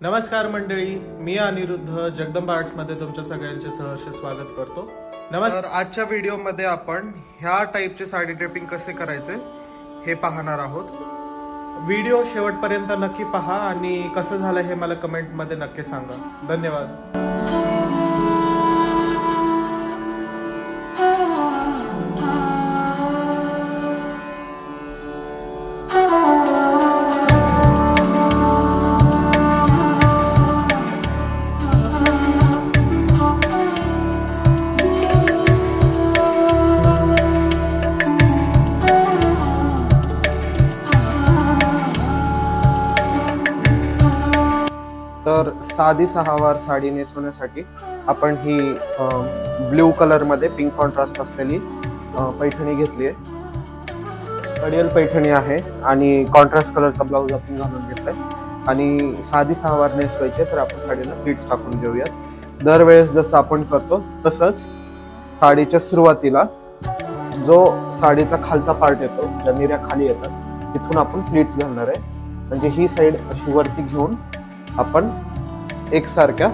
नमस्कार मंडळी, मी अनिरुद्ध जगदंबा आर्ट्स मध्ये तुमच्या सगळ्यांचे सहर्ष स्वागत करतो. नमस्कार. आजच्या व्हिडिओमध्ये आपण ह्या टाईपचे साडी ड्रेपिंग कसे करायचे हे पाहणार आहोत. व्हिडिओ शेवटपर्यंत नक्की पहा आणि कसं झालं हे मला कमेंट मध्ये नक्की सांगा. धन्यवाद. तर साधी सहावार साडी नेसवण्यासाठी आपण ही ब्ल्यू कलर मध्ये पिंक कॉन्ट्रास्ट असलेली पैठणी घेतली आहे. अडियल पैठणी आहे आणि कॉन्ट्रास्ट कलरचा ब्लाऊज आपण घालून घेतलाय. आणि साधी सहावार नेसवायची तर आपण साडीला प्लीट्स टाकून घेऊयात. दरवेळेस जसं आपण करतो तसंच साडीच्या सुरुवातीला जो साडीचा खालचा पार्ट येतो, ज्या निऱ्या खाली येतात, तिथून आपण प्लीट्स घालणार आहे. म्हणजे ही साईड अशी वरती घेऊन आपण एकसारख्या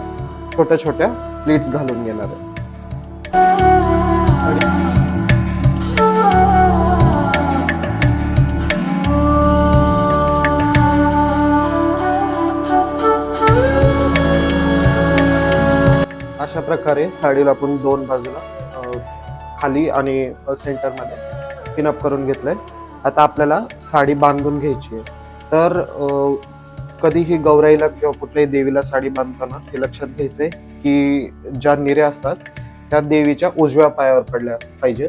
छोट्या छोट्या प्लीट्स घालून घेणार आहे. अशा प्रकारे साडीला आपण दोन बाजूला खाली आणि सेंटर मध्ये पिनअप करून घेतलंय. आता आपल्याला साडी बांधून घ्यायची आहे. तर कधीही गौराईला किंवा कुठल्याही देवीला साडी बांधताना हे लक्षात घ्यायचंय की ज्या निऱ्या असतात त्या देवीच्या उजव्या पायावर पडल्या पाहिजेत.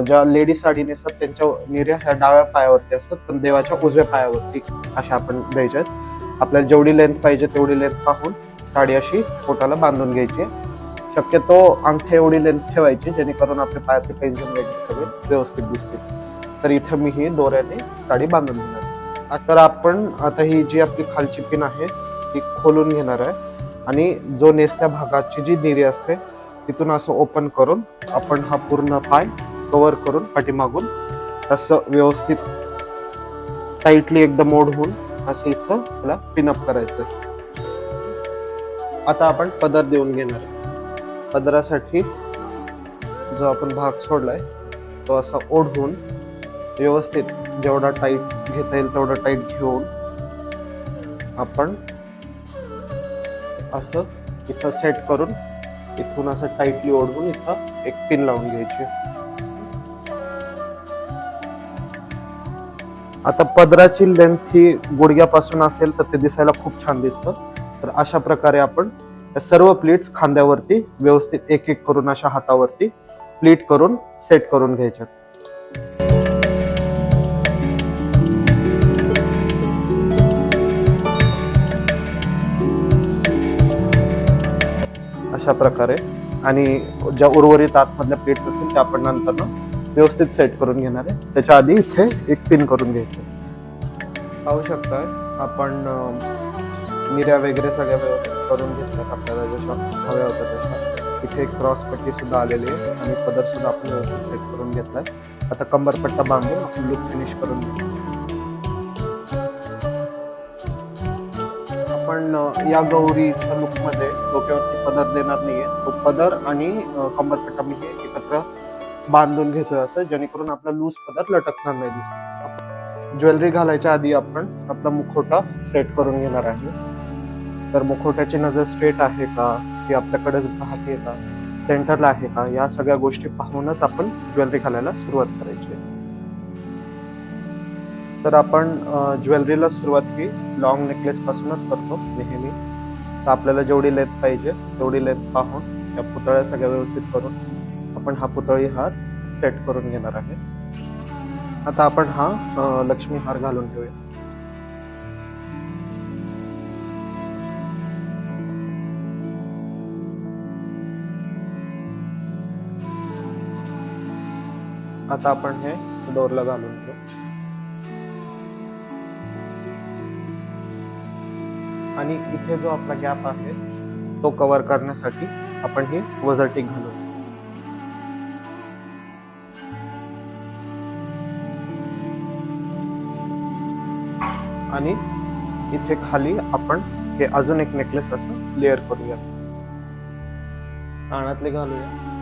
ज्या लेडीज साडी नेसतात त्यांच्या निऱ्या ह्या डाव्या पायावरती असतात, पण देवाच्या उजव्या पायावरती अशा आपण द्यायच्या आहेत. आपल्याला जेवढी लेंथ पाहिजे तेवढी लेंथ पाहून साडी अशी पोटाला बांधून घ्यायची. शक्यतो अंगठ्या एवढी लेंथ ठेवायची जेणेकरून आपल्या पायातले पेंशन वगैरे सगळे व्यवस्थित दिसतील. तर इथं मी ही दोऱ्याने साडी बांधून घेणार. तर आपण आता ही जी आपली खालची पिन आहे ती खोलून घेणार आहे आणि जो नेसत्या भागाची जी निरी असते तिथून असं ओपन करून आपण हा पूर्ण पाय कव्हर करून पाठीमागून असं व्यवस्थित टाईटली एकदम ओढवून असं इथं त्याला पिनअप करायचं. आता आपण पदर देऊन घेणार आहे. पदरासाठी जो आपण भाग सोडलाय तो असा ओढवून व्यवस्थित जेवढा टाईट घेता येईल तेवढा टाईट घेऊन आपण असं इथं सेट करून इथून असं टाईटली ओढवून इथं एक पिन लावून घ्यायची. आता पदराची लेंथ ही गुडघ्यापासून असेल तर ते दिसायला खूप छान दिसतं. तर अशा प्रकारे आपण सर्व प्लीट्स खांद्यावरती व्यवस्थित एक एक करून अशा हातावरती प्लीट करून सेट करून घ्यायच्यात. अशा प्रकारे. आणि ज्या उर्वरित आतमधल्या प्लेट्स असतील त्या आपण नंतर व्यवस्थित सेट करून घेणार आहे. त्याच्या आधी इथे एक पिन करून घ्यायचं. पाहू शकता आपण निऱ्या वगैरे सगळ्या व्यवस्थित करून घेतल्यात. आपल्याला जशा हव्या होत्या तशा. इथे एक क्रॉस पट्टी सुद्धा आलेली आहे आणि पदर सुद्धा आपण व्यवस्थित सेट करून घेतलाय. आता कंबरपट्टा बांधून आपण लुक फिनिश करून घेऊ. आपण या गौरीच्या लुक मध्ये डोक्यावरती पदर देणार नाहीये. तो पदर आणि कंबरपट्टा मी हे एकत्र बांधून घेतोय असं, जेणेकरून आपला लूज पदर लटकणार नाही. ज्वेलरी घालायच्या आधी आपण आपला मुखवटा सेट करून घेणार आहे. तर मुखवट्याची नजर स्ट्रेट आहे का, की आपल्याकडे राहते का, सेंटरला आहे का, या सगळ्या गोष्टी पाहूनच आपण ज्वेलरी घालायला सुरुवात करायची. तर आपण ज्वेलरीला सुरुवात ही लॉंग नेकलेस पासूनच करतो नेहमी. तर आपल्याला जेवढी लेंथ पाहिजे तेवढी लेंथ पाहून या पुतळ्या सगळ्या व्यवस्थित करून आपण हा पुतळी हार सेट करून घेणार आहे. आता आपण हा लक्ष्मी हार घालून घेऊया. आता आपण हे डोरला घालून घेऊ. आणि इथे जो आपला गॅप आहे तो कव्हर करण्यासाठी आपण ही वजरटीक घालू. आणि इथे खाली आपण हे अजून एक नेकलेस असं लेअर करूया. कानातले घालूया.